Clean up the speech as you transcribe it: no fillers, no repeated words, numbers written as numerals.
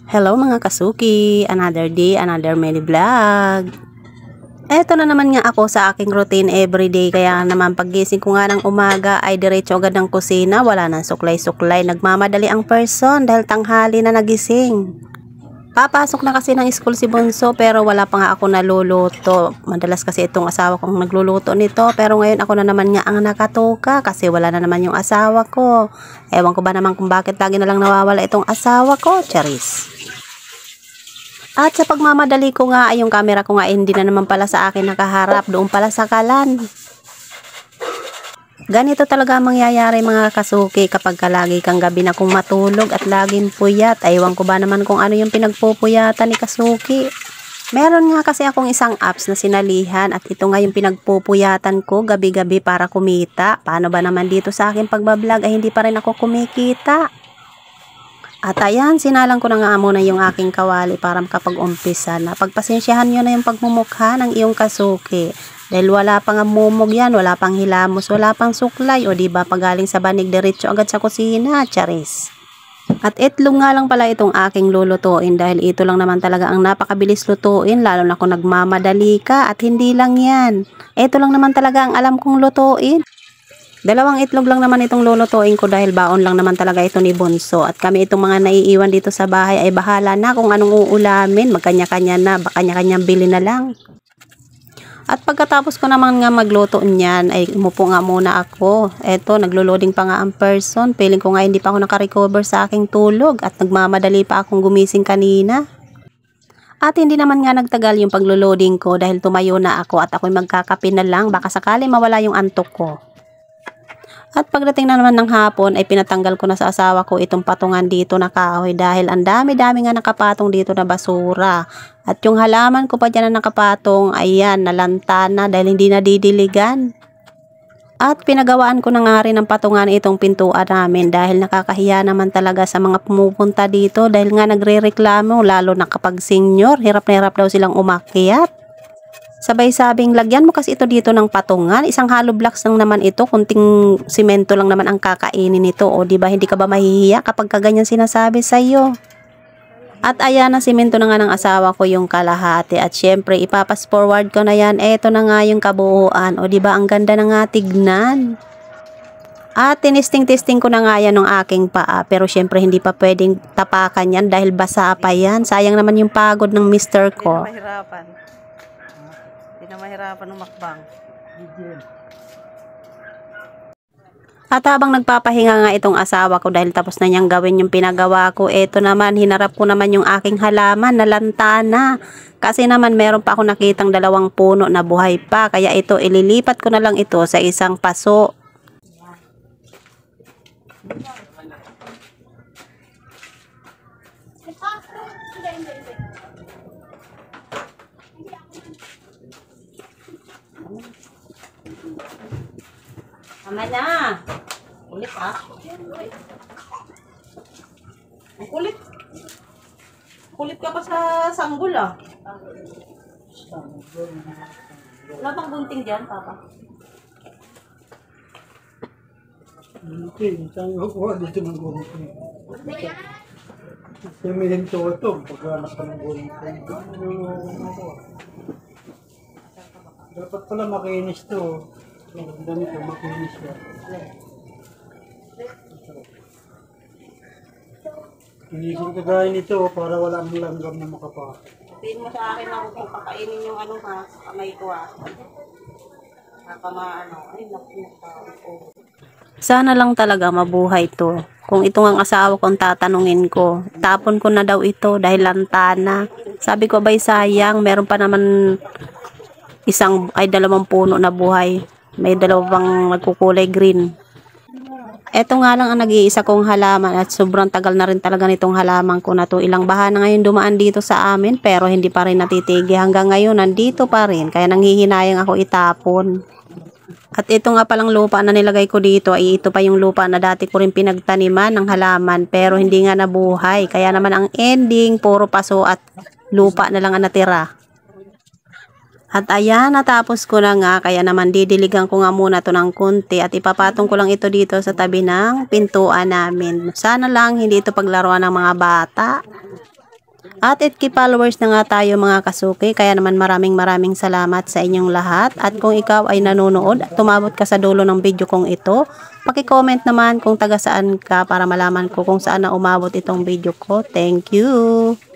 Hello mga kasuki, another day, another mini vlog. Eto na naman nga ako sa aking routine everyday, kaya naman paggising ko nga ng umaga ay diretso agad ng kusina, wala nang suklay-suklay, nagmamadali ang person dahil tanghali na nagising. Papasok na kasi ng school si Bunso pero wala pa nga ako naluluto. Madalas kasi itong asawa kong nagluluto nito pero ngayon ako na naman nga ang nakatuka kasi wala na naman yung asawa ko. Ewan ko ba naman kung bakit lagi na lang nawawala itong asawa ko, charis. At sa pagmamadali ko nga ay yung camera ko nga hindi na naman pala sa akin nakaharap, doon pala sa kalan. Ganito talaga ang mangyayari mga kasuki kapag lagi kang gabi na kung matulog at laging puyat. Aywan ko ba naman kung ano yung pinagpupuyatan ni kasuki. Meron nga kasi akong isang apps na sinalihan at ito nga yung pinagpupuyatan ko gabi-gabi para kumita. Paano ba naman dito sa akin pagbablog ay hindi pa rin ako kumikita? At ayan, sinalang ko na nga muna yung aking kawali para makapag-umpisa na. Pagpasensyahan nyo na yung pagmumukha ng iyong kasuki. Dahil wala pang amumog yan, wala pang hilamos, wala pang suklay. O diba pagaling sa banig, diretso agad sa kusina, charis. At itlog nga lang pala itong aking lulutuin dahil ito lang naman talaga ang napakabilis lutuin. Lalo na kung nagmamadali ka at hindi lang yan. Ito lang naman talaga ang alam kong lutuin. Dalawang itlog lang naman itong lulutuin ko dahil baon lang naman talaga ito ni Bunso. At kami itong mga naiiwan dito sa bahay ay bahala na kung anong uulamin. Magkanya-kanya na, kanya-kanyang bili na lang. At pagkatapos ko naman nga magluto niyan ay umupo nga muna ako. Eto, naglo-loading pa nga ang person. Feeling ko nga hindi pa ako nakarecover sa aking tulog at nagmamadali pa akong gumising kanina. At hindi naman nga nagtagal yung paglo-loading ko dahil tumayo na ako at ako'y magkakape na lang. Baka sakali mawala yung antok ko. At pagdating na naman ng hapon ay pinatanggal ko na sa asawa ko itong patungan dito na kahoy dahil ang dami-dami nga nakapatong dito na basura. At yung halaman ko pa dyan na nakapatong, ayan, nalanta na dahil hindi na didiligan. At pinagawaan ko na nga rin ng patungan itong pintuan namin dahil nakakahiya naman talaga sa mga pumupunta dito dahil nga nagre-reklamo lalo na kapag senior, hirap na hirap daw silang umakyat. Sabay sabing lagyan mo kasi ito dito ng patungan, isang hollow blocks lang naman ito, kunting simento lang naman ang kakainin nito. O diba hindi ka ba mahihiya kapag kaganyan sinasabi sa iyo? At ayan na simento na nga ng asawa ko yung kalahati at syempre ipapas forward ko na yan. Eto na nga yung kabuuan. O diba ang ganda na nga tignan. At tinisting-testing ko na nga yan ng aking paa pero syempre hindi pa pwedeng tapakan yan dahil basa pa yan. Sayang naman yung pagod ng mister ko. Hindi na mahirapan umakbang. At habang nagpapahinga nga itong asawa ko dahil tapos na niyang gawin yung pinagawa ko, eto naman, hinarap ko naman yung aking halaman na lantana. Kasi naman meron pa ako nakitang dalawang puno na buhay pa, kaya ito ililipat ko na lang ito sa isang paso. Tama na. Kulit ha. Ang kulit. Kulit ka pa sa sanggol ah. Wala bang gunting dyan, Papa? Gunting. Saan ko dito ng gunting? Simihin to ito. Pagkanak ka ng gunting. Dapat pala makinis to. Ganito, makinis siya. Kinisin ka gaya nito para wala ang langgam na makapasok. Sabihin mo sa akin na huwag kong pakainin yung ano ha, kamay ko ha. Nakamaano, ay naku. Sana lang talaga mabuhay to. Kung ito ang asawa kong tatanungin ko, tapon ko na daw ito dahil lantana. Sabi ko bay sayang, meron pa naman dalawang puno na buhay. May dalawang nagkukulay green. Eto nga lang ang nag-iisa kong halaman at sobrang tagal na rin talaga nitong halaman ko na to. Ilang baha na ngayon dumaan dito sa amin pero hindi pa rin natitigi. Hanggang ngayon nandito pa rin kaya nanghihinayang ako itapon. At ito nga palang lupa na nilagay ko dito ay ito pa yung lupa na dati ko rin pinagtaniman ng halaman pero hindi nga nabuhay. Kaya naman ang ending puro paso at lupa na lang ang natira. At ayan, natapos ko na nga, kaya naman didiligan ko nga muna to ng konti at ipapatong ko lang ito dito sa tabi ng pintuan namin. Sana lang hindi ito paglaruan ng mga bata. At 8K followers na nga tayo mga kasuki, kaya naman maraming salamat sa inyong lahat. At kung ikaw ay nanonood at tumabot ka sa dulo ng video kong ito, paki-comment naman kung taga saan ka para malaman ko kung saan na umabot itong video ko. Thank you!